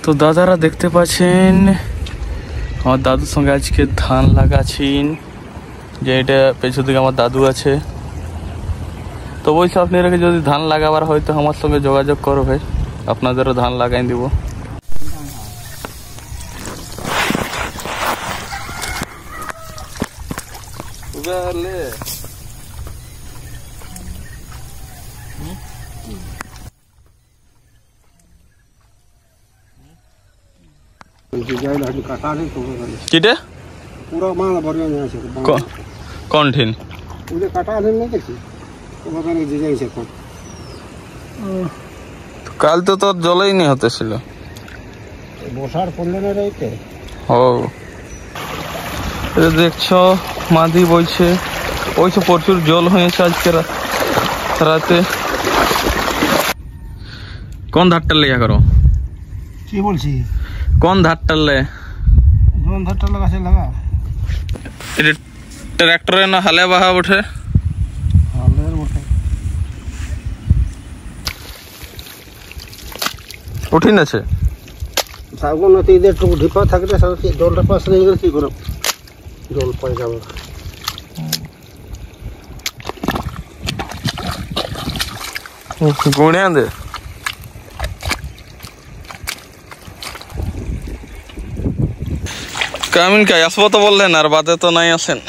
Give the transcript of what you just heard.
তো দাদারা দেখতে পাচ্ছেন আমার দাদুর সঙ্গে আজকে ধান লাগাচ্ছেন, যে এটা পেছন দিকে আমার দাদু আছে। তো বলছি আপনারা যদি ধান লাগাবার হয় তো আমার সঙ্গে যোগাযোগ করবে, আপনাদেরও ধান লাগাই দিব। किटे पूरा माल बढ़िया नहीं है कौन ठिन उधर काटा नहीं देखी तो बता नहीं जाई से कौन কাল তো তোর জলই নি হতেছিল, বসার পড়লে না রাইতে। ও দেখছো মাদি বইছে, ওইসব প্রচুর জল হয়েছে আজকে রাতে। কোন ধারটা লেগা করো কি বলছি, কোন ধারটা লে কোন ধারটা লাগাছে লাগা ট্রাক্টরে না হালে বাহা উঠে হালের উঠে উঠিন আছে সাগর নদী এদের টুকু ঢিপা থাকলে সাথে জলটা পাস নিয়ে গেলে কি করব, জল পাই যাবে। গুণে দে কামিন কা আসবো তো বললেন, আর বাদে তো নাই আসেন।